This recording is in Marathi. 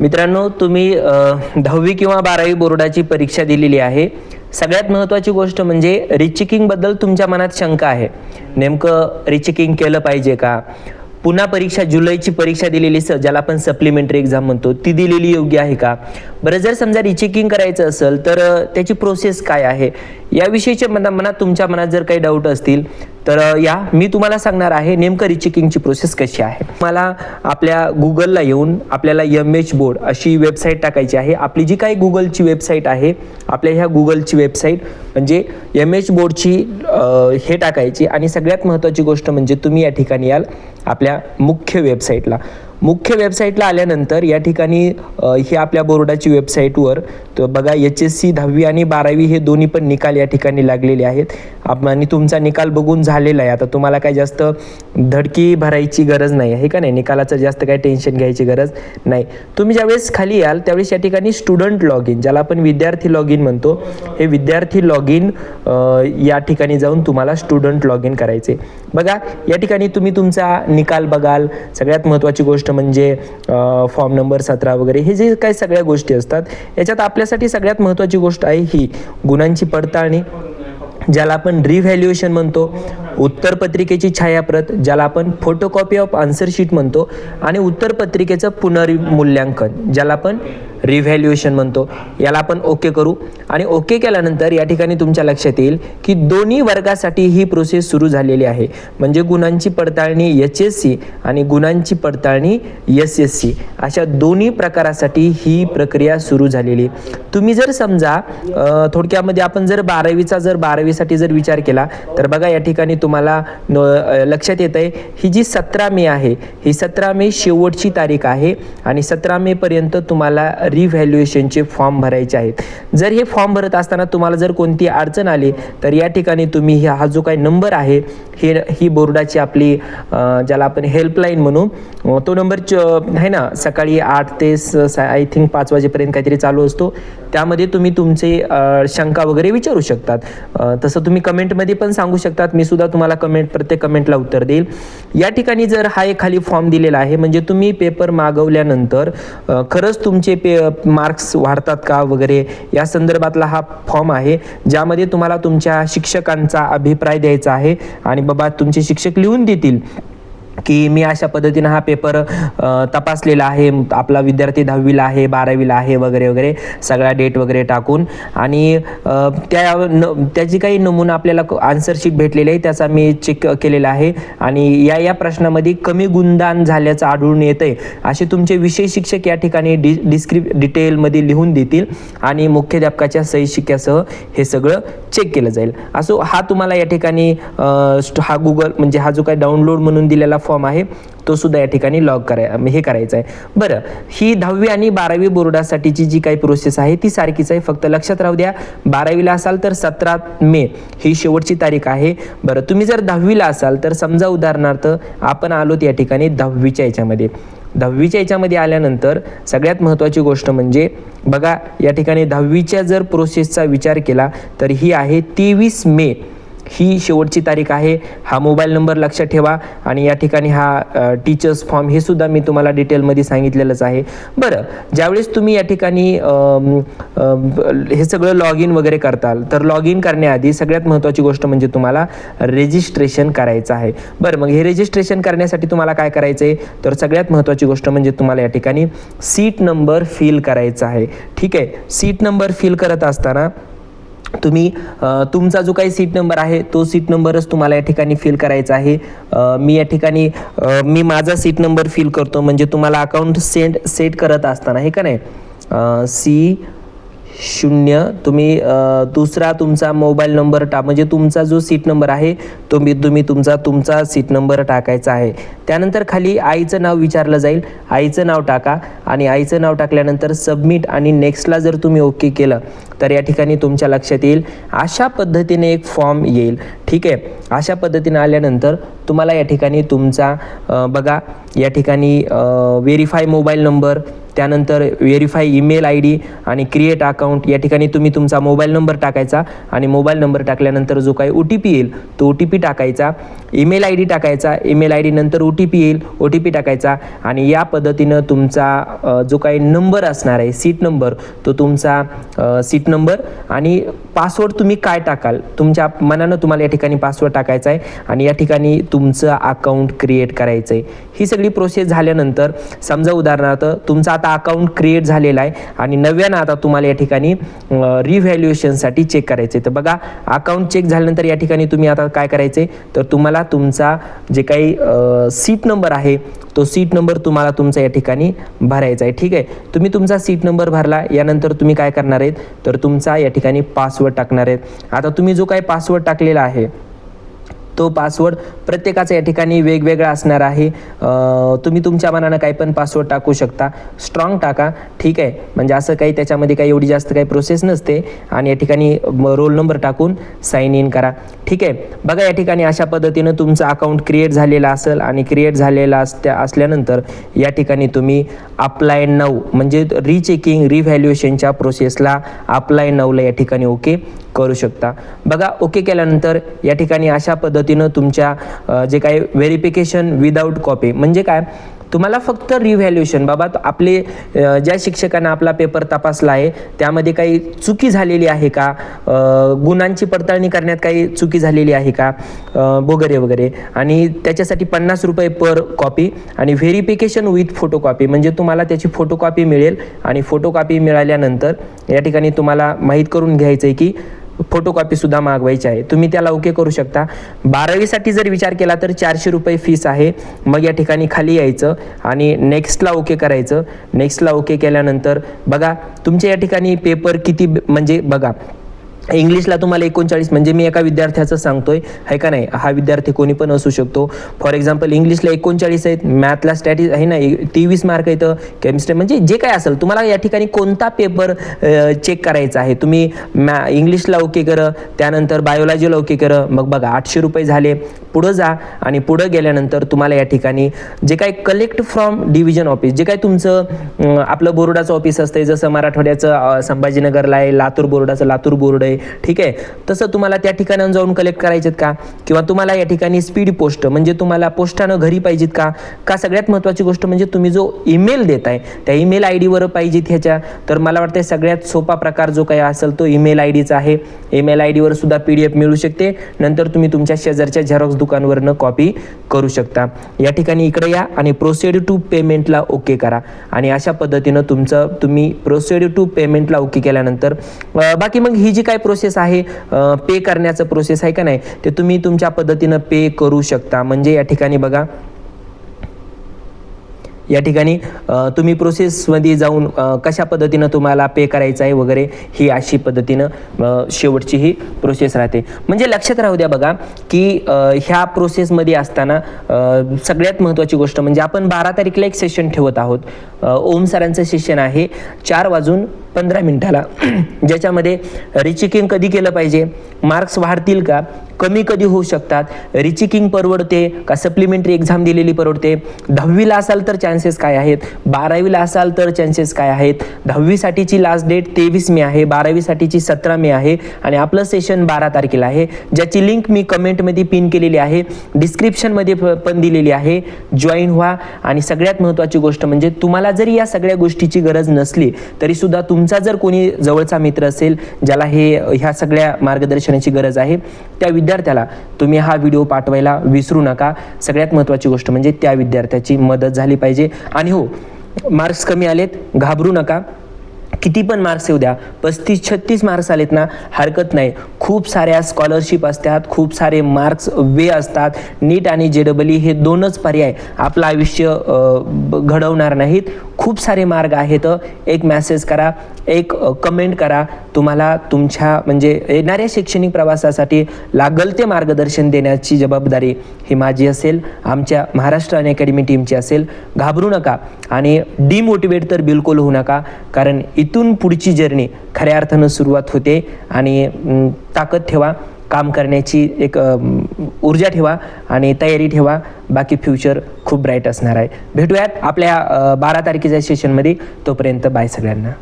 मित्रांनो, तुम्ही 10वी किंवा 12वी बोर्डाची परीक्षा दिलेली आहे. सगळ्यात महत्त्वाची गोष्ट म्हणजे रिचेकिंगबद्दल तुमच्या मनात शंका आहे. नेमकं रिचेकिंग केलं पाहिजे का? पुन्हा परीक्षा, जुलैची परीक्षा दिलेली ज्याला आपण सप्लिमेंटरी एक्झाम म्हणतो, ती दिलेली योग्य आहे का? बरं, जर समजा रिचेकिंग करायचं असेल तर त्याची प्रोसेस काय आहे याविषयीच्या मनात तुमच्या मनात जर काही डाऊट असतील तर मी तुम्हाला सांगणार आहे नेमकं रिचेकिंगची प्रोसेस कशी आहे. मला आपल्या गुगलला येऊन आपल्याला MH बोर्ड अशी वेबसाईट टाकायची आहे. आपली जी काही गुगलची वेबसाईट आहे, आपल्या ह्या गुगलची वेबसाईट म्हणजे MH बोर्डची हे टाकायची. आणि सगळ्यात महत्त्वाची गोष्ट म्हणजे तुम्ही या ठिकाणी याल आपल्या मुख्य वेबसाईटला आल्यानंतर या ठिकाणी ही आपल्या बोर्डाची वेबसाईटवर तर बघा, HSC 10वी आणि 12वी हे दोन्ही पण निकाल या ठिकाणी लागलेले आहेत. आणि तुमचा निकाल बघून झालेला आहे. आता तुम्हाला काही जास्त धडकी भरायची गरज नाही आहे का नाही, निकालाचं जास्त काही टेन्शन घ्यायची गरज नाही. तुम्ही ज्यावेळेस खाली याल त्यावेळेस या ठिकाणी स्टुडंट लॉग इन, ज्याला आपण विद्यार्थी लॉग इन म्हणतो, हे विद्यार्थी लॉग इन या ठिकाणी जाऊन तुम्हाला स्टुडंट लॉग इन करायचे. बघा, या ठिकाणी तुम्ही तुमचा निकाल बघाल. सगळ्यात महत्त्वाची गोष्ट म्हणजे फॉर्म नंबर 17 वगैरे हे जे काही सगळ्या गोष्टी असतात, याच्यात आपल्यासाठी सगळ्यात महत्त्वाची गोष्ट आहे ही गुणांची पडताळणी, ज्याला आपण रिव्हॅल्युएशन म्हणतो, उत्तरपत्रिकेची छायाप्रत ज्याला आपण फोटोकॉपी ऑफ आन्सर शीट म्हणतो, आणि उत्तरपत्रिकेचं पुनर्मूल्यांकन ज्याला आपण रिव्हॅल्युएशन म्हणतो. याला आपण ओके करू. आणि ओके केल्यानंतर या ठिकाणी तुमच्या लक्षात येईल की दोन्ही वर्गासाठी ही प्रोसेस सुरू झालेली आहे. म्हणजे गुणांची पडताळणी HSC आणि गुणांची पडताळणी SSC अशा दोन्ही प्रकारासाठी ही प्रक्रिया सुरू झालेली. तुम्ही जर समजा थोडक्यामध्ये आपण जर 12वीसाठी जर विचार केला तर बघा, या ठिकाणी तुम्हाला लक्षात येत आहे ही जी 17 मे आहे, ही 17 मे शेवटची तारीख आहे. आणि 17 मे पर्यंत तुम्हाला रिव्हॅल्युएशनचे फॉर्म भरायचे आहेत. जर हे फॉर्म भरत असताना तुम्हाला जर कोणती अडचण आली तर या ठिकाणी तुम्ही हा जो काही नंबर आहे, ही बोर्डाची आपली ज्याला आपण हेल्पलाईन म्हणू, तो नंबर आहे ना, सकाळी 8 ते आय थिंक 5 वाजेपर्यंत काहीतरी चालू असतो. त्यामध्ये तुम्ही तुमचे शंका वगैरे विचारू शकतात. तसं तुम्ही कमेंटमध्ये पण सांगू शकतात. मी सुद्धा तुम्हाला प्रत्येक कमेंटला उत्तर देईल. या ठिकाणी जर हा एक खाली फॉर्म दिलेला आहे, म्हणजे तुम्ही पेपर मागवल्यानंतर खरंच तुमचे मार्क्स वाढतात का वगैरे या संदर्भातला हा फॉर्म आहे, ज्यामध्ये तुम्हाला तुमच्या शिक्षकांचा अभिप्राय द्यायचा आहे. आणि बाबा, तुमचे शिक्षक लिहून देतील की मी अशा पद्धतीनं हा पेपर तपासलेला आहे, आपला विद्यार्थी 10वीला आहे, 12वीला आहे वगैरे वगैरे सगळा डेट वगैरे टाकून. आणि त्याची काही नमुना आपल्याला आन्सर शीट भेटलेली आहे, त्याचा मी चेक केलेला आहे. आणि या प्रश्नामध्ये कमी गुणदान झाल्याचं आढळून येतंय असे तुमचे विषय शिक्षक या ठिकाणी डिटेलमध्ये लिहून देतील. आणि मुख्याध्यापकाच्या सही शिक्क्यासह हे सगळं चेक केलं जाईल. असो, हा तुम्हाला या ठिकाणी हा गुगल म्हणजे हा जो काही डाउनलोड म्हणून दिलेला फॉर्म आहे तो सुद्धा या ठिकाणी हे करायचं आहे. बरं, ही 10वी आणि 12वी बोर्डासाठीची जी काही प्रोसेस आहे ती सारखीच आहे. फक्त लक्षात राहू द्या, 12वीला असाल तर 17 मे ही शेवटची तारीख आहे. बरं, तुम्ही जर 10वीला असाल तर समजा उदाहरणार्थ आपण आलोत या ठिकाणी 10वीच्या याच्यामध्ये आल्यानंतर सगळ्यात महत्त्वाची गोष्ट म्हणजे बघा, या ठिकाणी 10वीच्या जर प्रोसेसचा विचार केला तर ही आहे 23 मे ही शेवटची तारीख आहे. हा मोबाईल नंबर लक्षात ठेवा. आणि या ठिकाणी हा टीचर्स फॉर्म हे सुद्धा मी तुम्हाला डिटेलमध्ये सांगितलेलंच आहे. बरं, ज्यावेळेस तुम्ही या ठिकाणी हे सगळं लॉग इन वगैरे करताल तर लॉग इन करण्याआधी सगळ्यात महत्त्वाची गोष्ट म्हणजे तुम्हाला रजिस्ट्रेशन करायचं आहे. बरं, मग हे रजिस्ट्रेशन करण्यासाठी तुम्हाला काय करायचं आहे तर सगळ्यात महत्त्वाची गोष्ट म्हणजे तुम्हाला या ठिकाणी सीट नंबर फिल करायचा आहे. ठीक आहे, सीट नंबर फिल करत असताना तुम्ही तुमचा जो काही सीट नंबर आहे तो सीट नंबरच तुम्हाला या ठिकाणी फिल करायचा आहे. मी या ठिकाणी माझा सीट नंबर फिल करतो. म्हणजे तुम्हाला अकाउंट सेट करत असताना हे का नाही, C0 तुम्ही दुसरा तुमचा मोबाईल नंबर म्हणजे तुमचा जो सीट नंबर आहे तुम्ही तुमचा सीट नंबर टाकायचा आहे. त्यानंतर खाली आईचं नाव विचारलं जाईल, आईचं नाव टाका. आणि आईचं नाव टाकल्यानंतर सबमिट आणि नेक्स्टला जर तुम्ही ओके केलं तर या ठिकाणी तुमच्या लक्षात येईल अशा पद्धतीने एक फॉर्म येईल. ठीक आहे, अशा पद्धतीने आल्यानंतर तुम्हाला या ठिकाणी तुमचा बघा या ठिकाणी व्हेरीफाय मोबाईल नंबर, त्यानंतर व्हेरीफाय ईमेल आय डी आणि क्रिएट अकाउंट, या ठिकाणी तुम्ही तुमचा मोबाईल नंबर टाकायचा आणि मोबाईल नंबर टाकल्यानंतर जो काही OTP येईल तो OTP टाकायचा, ईमेल आय डी टाकायचा, ईमेल आय डी नंतर OTP येईल, OTP टाकायचा आणि या पद्धतीनं तुमचा जो काही नंबर असणार आहे सीट नंबर तो तुमचा सीट नंबर आणि पासवर्ड तुम्ही काय टाकाल तुमच्या मनानं तुम्हाला या ठिकाणी पासवर्ड टाकायचा आहे आणि या ठिकाणी तुमचं अकाउंट क्रिएट करायचं आहे. ही सगळी प्रोसेस झाल्यानंतर समजा उदाहरणार्थ तुमचा आता अकाउंट क्रिएट झालेला आहे आणि नव्यानं आता तुम्हाला या ठिकाणी रिव्हॅल्युएशनसाठी चेक करायचं आहे. तर बघा अकाउंट चेक झाल्यानंतर या ठिकाणी तुम्ही आता काय करायचे तर तुम्हाला तुमचा जे काही सीट नंबर आहे तो सीट नंबर तुम्हाला तुमचा या ठिकाणी भरायचा आहे. ठीक आहे, तुम्ही तुमचा सीट नंबर भरला, यानंतर तुम्ही काय करणार आहेत तर तुमचा या ठिकाणी पासवर्ड टाकणार आहेत. आता तुम्ही जो काही पासवर्ड टाकलेला आहे तो पासवर्ड प्रत्येकाचा या ठिकाणी वेगवेगळा असणार आहे. तुम्ही तुमच्या मनानं काही पण पासवर्ड टाकू शकता, स्ट्रॉंग टाका. ठीक आहे, म्हणजे असं काही त्याच्यामध्ये काही एवढी जास्त काही प्रोसेस नसते आणि या ठिकाणी रोल नंबर टाकून साइन इन करा. ठीक आहे, बघा या ठिकाणी अशा पद्धतीनं तुमचं अकाउंट क्रिएट झालेलं असेल आणि क्रिएट झालेला असल्यानंतर या ठिकाणी तुम्ही अप्लाय नाऊ म्हणजे रिचेकिंग रिव्हॅल्युएशनच्या प्रोसेसला अप्लाय नाऊला या ठिकाणी ओके करू शकता. बघा ओके केल्यानंतर या ठिकाणी अशा पद्धतीनं तुमच्या जे काही व्हेरिफिकेशन विदाऊट कॉपी म्हणजे काय तुम्हाला फक्त रिव्हॅल्युएशन बाबा आपले ज्या शिक्षकांना आपला पेपर तपासला आहे त्यामध्ये काही चुकी झालेली आहे का, गुणांची पडताळणी करण्यात काही चुकी झालेली आहे का वगैरे वगैरे आणि त्याच्यासाठी 50 रुपये पर कॉपी आणि व्हेरिफिकेशन विथ फोटोकॉपी म्हणजे तुम्हाला त्याची फोटोकॉपी मिळेल आणि फोटोकॉपी मिळाल्यानंतर या ठिकाणी तुम्हाला माहीत करून घ्यायचं आहे की फोटोकॉपी सुद्धा मागवायची आहे. तुम्ही त्याला ओके करू शकता. 12वीसाठी जर विचार केला तर 400 रुपये फीस आहे. मग या ठिकाणी खाली यायचं आणि नेक्स्टला ओके करायचं. नेक्स्टला ओके केल्यानंतर बघा तुमच्या या ठिकाणी पेपर किती म्हणजे बघा इंग्लिशला तुम्हाला 39 म्हणजे मी एका विद्यार्थ्याचं सांगतोय आहे का नाही, हा विद्यार्थी कोणी पण असू शकतो. फॉर एक्झाम्पल इंग्लिशला 39 आहेत, मॅथला स्टॅटिस आहे ना 23 मार्क येतं, केमिस्ट्री म्हणजे जे काय असेल तुम्हाला या ठिकाणी कोणता पेपर चेक करायचा आहे तुम्ही इंग्लिशला ओके करा, त्यानंतर बायोलॉजीला ओके करा. मग बघा 800 रुपये झाले. पुढं जा आणि पुढं गेल्यानंतर तुम्हाला या ठिकाणी जे काही कलेक्ट फ्रॉम डिव्हिजन ऑफिस जे काही तुमचं आपलं बोर्डाचं ऑफिस असतं जसं मराठवाड्याचं संभाजीनगरला आहे, लातूर बोर्डाचं लातूर बोर्ड आहे. ठीक आहे, तसं तुम्हाला त्या ठिकाणी जाऊन कलेक्ट करायचेत का किंवा तुम्हाला या ठिकाणी स्पीड पोस्ट म्हणजे तुम्हाला पोस्टानं घरी पाहिजेत का सगळ्यात महत्त्वाची गोष्ट म्हणजे तुम्ही जो ईमेल देताय त्या ईमेल आय डीवर पाहिजेत ह्याच्या. तर मला वाटतं सगळ्यात सोपा प्रकार जो काही असेल तो ईमेल आय डीचा आहे. ईमेल आय डीवर सुद्धा PDF मिळू शकते. नंतर तुम्ही तुमच्या शेजारच्या झेरॉक्स दुकानवरनं कॉपी करू शकता. या ठिकाणी इकडे या आणि प्रोसीड टू पेमेंटला ओके करा आणि अशा पद्धतीनं तुम्ही प्रोसीड टू पेमेंटला ओके केल्यानंतर बाकी मग ही जी काय प्रोसेस आहे पे करण्याचं प्रोसेस आहे का नाही ते तुम्ही तुमच्या पद्धतीनं पे करू शकता. म्हणजे या ठिकाणी बघा या ठिकाणी तुम्ही प्रोसेसमध्ये जाऊन कशा पद्धतीनं तुम्हाला पे करायचं आहे वगैरे ही अशी पद्धतीनं शेवटची ही प्रोसेस राहते. म्हणजे लक्षात राहू द्या बघा की ह्या प्रोसेसमध्ये असताना सगळ्यात महत्त्वाची गोष्ट म्हणजे आपण 12 तारखेला एक सेशन ठेवत आहोत. ओम सरांचं सेशन आहे 4:15 ज्याच्यामध्ये रिचेकिंग कधी केलं पाहिजे, मार्क्स वाढतील का, कमी कधी होऊ शकतात, रिचेकिंग परवडते का सप्लिमेंटरी एक्झाम दिलेली परवडते, 10वीला असाल तर चान्सेस काय आहेत, 12वीला असाल तर चान्सेस काय आहेत. 10वीसाठीची लास्ट डेट 23 मे आहे, 12वीसाठीची 17 मे आहे आणि आपलं सेशन 12 तारखेला आहे ज्याची लिंक मी कमेंटमध्ये पिन केलेली आहे, डिस्क्रिप्शनमध्ये पण दिलेली आहे. जॉईन व्हा. आणि सगळ्यात महत्त्वाची गोष्ट म्हणजे तुम्हाला जरी या सगळ्या गोष्टीची गरज नसली तरी सुद्धा तुमचा जर कोणी जवळचा मित्र असेल ज्याला ह्या सगळ्या मार्गदर्शनाची गरज आहे त्या विद्यार्थ्याला तुम्ही हा व्हिडिओ पाठवायला विसरू नका. सगळ्यात महत्त्वाची गोष्ट म्हणजे त्या विद्यार्थ्याची मदत झाली पाहिजे. आणि हो, मार्क्स कमी आलेत घाबरू नका, किती पण मार्क्स येऊ द्या, 35-36 मार्क्स आलेत ना हरकत नाही. खूप साऱ्या स्कॉलरशिप असतात, खूप सारे मार्क्स वे असतात. नीट आणि JEE हे दोनच पर्याय आपलं आयुष्य घडवणार नाहीत. खूप सारे मार्ग आहेत. एक मेसेज करा, एक कमेंट करा. तुम्हाला तुमच्या म्हणजे येणाऱ्या शैक्षणिक प्रवासासाठी लागल ते मार्गदर्शन देण्याची जबाबदारी ही माझी असेल, आमच्या महाराष्ट्र अनअकॅडमी टीमची असेल. घाबरू नका आणि डिमोटिवेट तर बिलकुल होऊ नका, कारण इथून पुढची जर्नी खऱ्या अर्थानं सुरुवात होते. आणि ताकद ठेवा, काम करण्याची एक ऊर्जा ठेवा आणि तयारी ठेवा. बाकी फ्युचर खूप ब्राईट असणार आहे. भेटूयात आपल्या 12 तारखेच्या सेशनमध्ये. तोपर्यंत बाय सगळ्यांना.